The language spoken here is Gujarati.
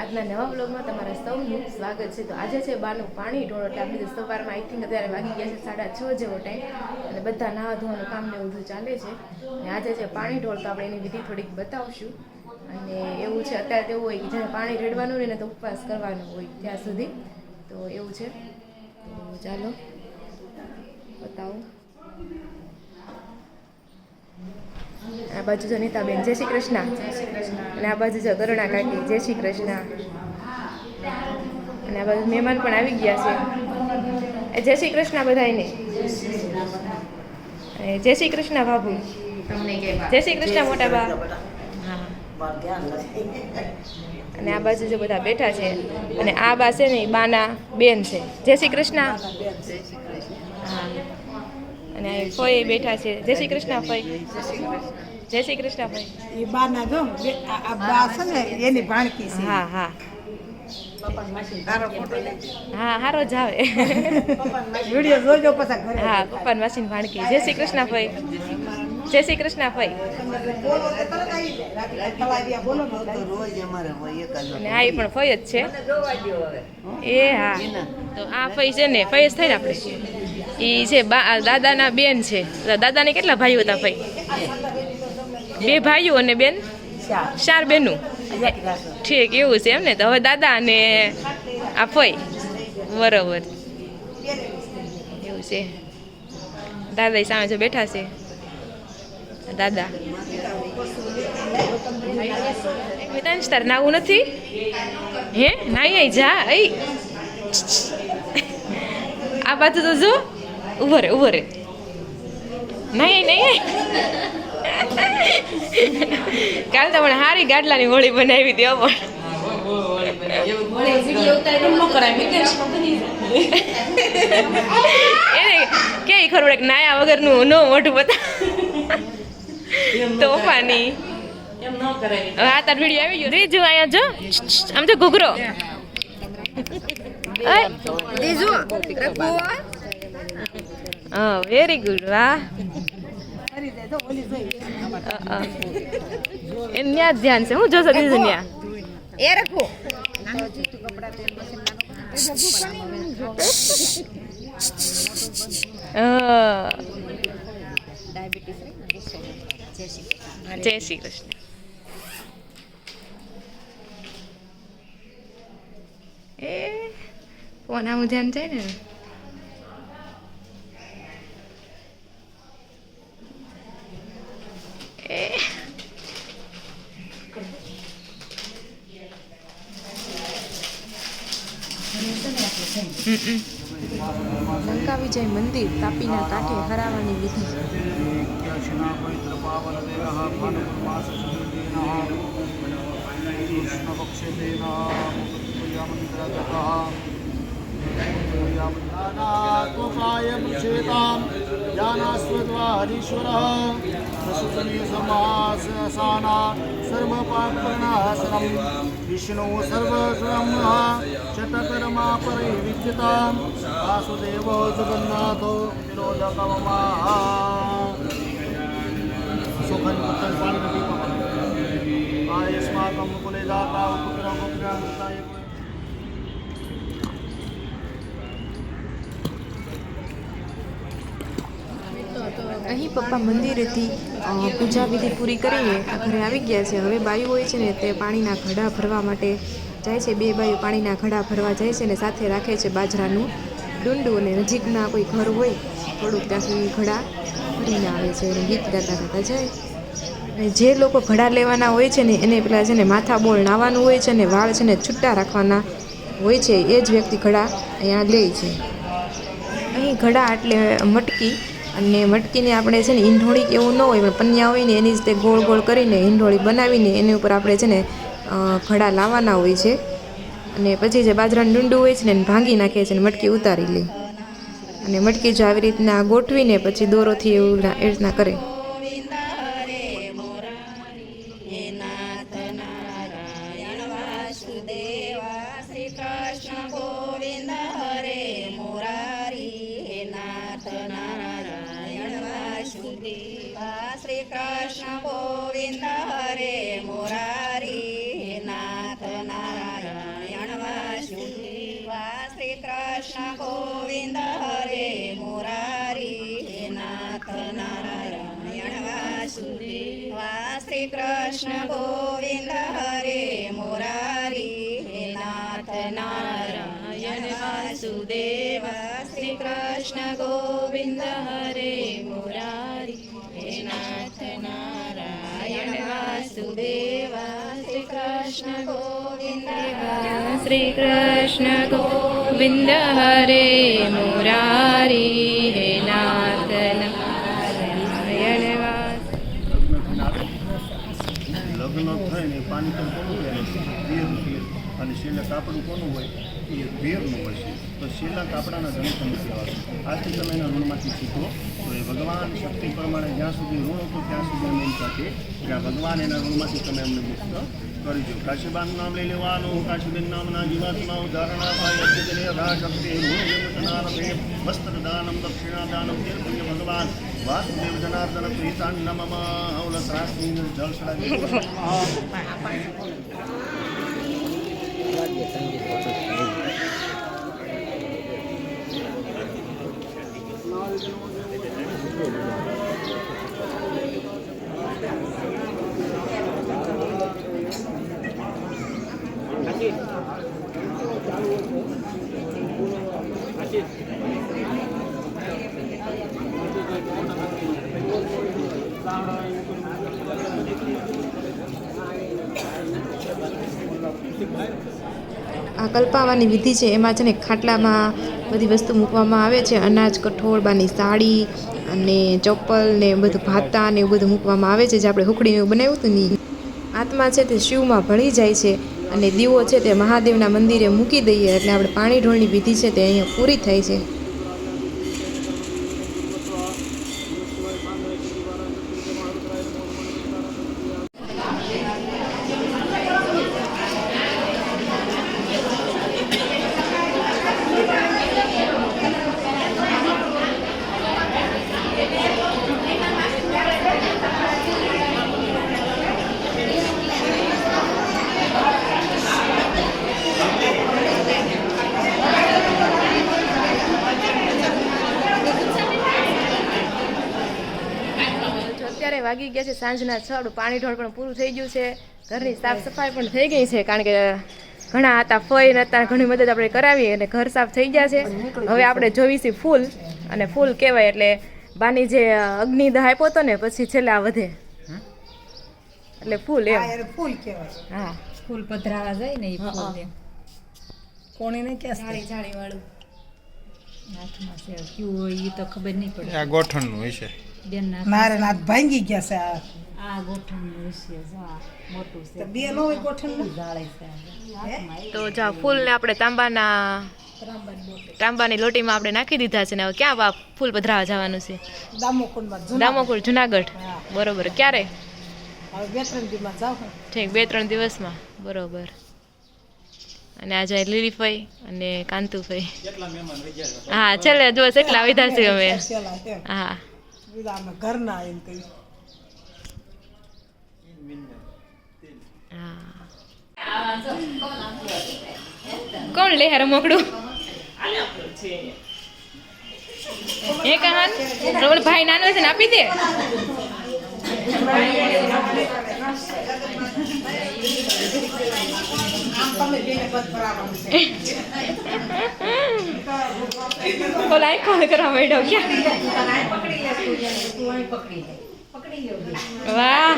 આજના નવા વ્લોગમાં તમારા સૌનું સ્વાગત છે। તો આજે છે બાનું પાણી ઢોળ, એટલે આપણે સવારમાં આઈ થિંક અત્યારે વાગી ગયા છે 6:30 જેવો ટાઈમ, અને બધા નાવા ધોવાનું કામ ને બધું ચાલે છે। અને આજે છે પાણી ઢોળ, તો આપણે એની વિધિ થોડીક બતાવશું। અને એવું છે અત્યારે તો એવું હોય કે જ્યારે પાણી રેડવાનું હોય ને તો ઉપવાસ કરવાનો હોય ત્યાં સુધી, તો એવું છે। તો ચાલો બતાવો। આ બાજુ જો નીતાબેન જય શ્રી કૃષ્ણ, અને આ બાજુ જો કરુણા કાકી જય શ્રી કૃષ્ણ, અને આ બાજુ મહેમાન પણ આવી ગયા છે। જય શ્રી કૃષ્ણ બધાને, જય શ્રી કૃષ્ણ બાબુ, જય શ્રી કૃષ્ણ મોટા બા। અને આ બાજુ જો બધા બેઠા છે, અને આ બા છે ને બાના બેન છે। જય શ્રી કૃષ્ણ। હા, અને ફઈ બેઠા છે। જય શ્રી કૃષ્ણ ફઈ, જય શ્રી કૃષ્ણ ફઈ। એ બાના જો આ બા છે ને એની ભાણકી છે। હા હા હા, હારો જ આવે વિડિયો જોજો પછી ઘરે। હા, પપ્પાની માસીની ભાણકી। જય શ્રી કૃષ્ણ ફઈ, જય શ્રી કૃષ્ણ ફઈ। અને આ પણ ફઈ જ છે। એ હા, તો આ ફઈ છે ને ફઈ જ થાય ને આપણે, એ છે દાદાના બેન છે। દાદાને કેટલા ભાઈઓ હતા ફઈ? 2 ભાઈઓ અને બેન 4 બેનું। ઠીક, એવું છે એમ ને। તો હવે દાદા અને આ ફઈ, બરોબર એવું છે। દાદા સામે જો બેઠા છે દાદા। તાર નાવું નથી હે? નાઈ જા। આ બાજુ તો જો ઉભો રે ઉભો રે, નહીં નહીં કાલ તો મને હારી ગાડલાની હોળી બનાવી હતી પણ એને કે ખરું નાયા વગરનું નો મોઢું બતા તોફાની। હા, તાર વિડીયો આવી ગયો રીજુ, અહીંયા જો આમ તો ઘૂઘરો વેરી ગુડ, વાહ। એમ ન્યા જ ધ્યાન છે, હું જોશો દીધું ન્યા એ રાખો। જય શ્રી કૃષ્ણ। એ ફોન આમ ધ્યાન જાય ને। લંકા વિજય મંદિર તાપીના કાંઠે હરાવાની વિધિ। विष्णु सर्वब्रह्म शतकर्मा परिविद्यता वासुदेव जगन्नाथो विनोदकमा सुखं आयुष्माकं कुले दाता पुत्र पुत्राय। અહીં પપ્પા મંદિરેથી પૂજા વિધિ પૂરી કરીને આ ઘરે આવી ગયા છે। હવે બાયું હોય છે ને તે પાણીના ઘડા ભરવા માટે જાય છે। 2 બાયું પાણીના ઘડા ભરવા જાય છે ને સાથે રાખે છે બાજરાનું ડુંડું, અને નજીકના કોઈ ઘર હોય થોડુંક ત્યાંથી ઘડા ભરીને આવે છે અને ગીત ગાતા ગાતા જાય। અને જે લોકો ઘડા લેવાના હોય છે ને એને પેલા છે ને માથા બોળ નાવાનું હોય છે ને વાળ છે ને છૂટા રાખવાના હોય છે, એ જ વ્યક્તિ ઘડા અહીંયા લે છે। અહીં ઘડા એટલે મટકી, અને મટકીને આપણે છે ને ઈંઢોળી એવું ન હોય પણ પન્યા હોય ને એની જ તે ગોળ ગોળ કરીને ઈંઢોળી બનાવીને એની ઉપર આપણે છે ને ઘડા લાવવાના હોય છે। અને પછી જે બાજરાનું ડુંડું હોય છે ને એને ભાંગી નાખે છે અને મટકી ઉતારી લે, અને મટકી જો આવી રીતના ગોઠવીને પછી દોરોથી એવું એ રીતના કરે। શ્રી કૃષ્ણ ગોવિંદ હરે મુરારી નાથ નારાયણ ગોવિંદ હરે મુરારી હે નાથ નારાયણ વાસુદેવ શ્રી કૃષ્ણ ગોવિંદ હરે મુરારી હે નાથ નારાયણ વાસુદેવ શ્રી કૃષ્ણ ગોવિંદ હરે મુરારી હે નાથ નારાયણ વાસુદેવ શ્રી કૃષ્ણ ગોવિંદ શ્રી કૃષ્ણ ગોવિંદ હરે મુરારી હે નાથ નારાયણ લગ્ન થાય ને પાણી તો કોનું હોય બેર અને છેલ્લે કાપડું કોનું હોય એ બેરનું હોય છે તો છેલ્લા કાપડાના ધણી તમે કહેવાય આજથી તમે એના ઋણમાંથી શીખો તો એ ભગવાન શક્તિ પ્રમાણે જ્યાં સુધી ઋણ હતું ત્યાં સુધી અમે એમ સાથે કે આ ભગવાન એના ઋણમાંથી તમે અમને મુક્ત કરજો કાશીબાનું નામ લઈ લેવાનું કાશીબેન નામના જીવાત્માઓ ધારણા ભાઈ અક્ષજને અધા શક્તિ ઋણ વસ્ત્ર દાનમ દક્ષિણા દાનમ તે પુણ્ય ભગવાન વાસુદેવ જનાર્દન પ્રીતાન્નમ અવલ ત્રાસની જળ ચડાવી આ કલ્પાવાની વિધિ છે એમાં છે ને ખાટલામાં બધી વસ્તુ મૂકવામાં આવે છે, અનાજ, કઠોળ, બાની સાડી અને ચપ્પલ ને બધું ભાતા ને એવું બધું મૂકવામાં આવે છે. જે આપણે હુકડીને એવું બનાવ્યું હતું ને આત્મા છે તે શિવમાં ભળી જાય છે અને દીવો છે તે મહાદેવના મંદિરે મૂકી દઈએ એટલે આપણે પાણી ઢોળની વિધિ છે તે અહીંયા પૂરી થાય છે. અત્યારે વાગી ગયા છે સાંજના 6. આપણું પાણી ઢોળ પણ પૂરું થઈ ગયું છે. ઘરની સાફ સફાઈ પણ થઈ ગઈ છે કારણ કે ઘણા હતા ફઈ ને અત્યારે ઘણી મદદ આપણે કરાવી અને ઘર સાફ થઈ ગયા છે. હવે આપણે જોઈશી ફૂલ અને ફૂલ કહેવાય એટલે બાની જે અગ્નિદાહ આપ્યો હતો ને પછી છેલ્લે આ વધે એટલે ફૂલ એમ. ફૂલ કહેવાય. હા ફૂલ પધરાવા જાય ને એ ફૂલ એમ કોણીને કે જાળી વાળું હાથમાં છે ક્યું હોય એ તો ખબર નહીં પડે. આ ગોઠણનું હોય છે બેન મારે નાથ ભાંગી ગયા છે આ ગોઠણનું હશે જો આ મોટું છે બે નો હોય ગોઠણ જાળે છે તો જા ફૂલને આપણે તાંબાની લોટીમાં આપણે નાખી દીધા છે ને હવે ક્યાં ફૂલ પધરાવા જવાનું છે? દામોકુંડમાં દામોકુળ જુનાગઢ. બરોબર. ક્યારે? હવે 2-3 દિવસમાં જાવ. ઠીક 2-3 દિવસમાં. બરોબર. અને આજે લીલીફઈ અને કાંતુફઈ. હા છેલ્લે જો એટલા વિધા છે અમે. હા ઘરના એમ કહી કોણ લે હાર મોકડું એ કહાન રવણ ભાઈ નાનો છે ને આપી દે. બોલા આખો કરવા માંડ્યો ક્યાં? વાહ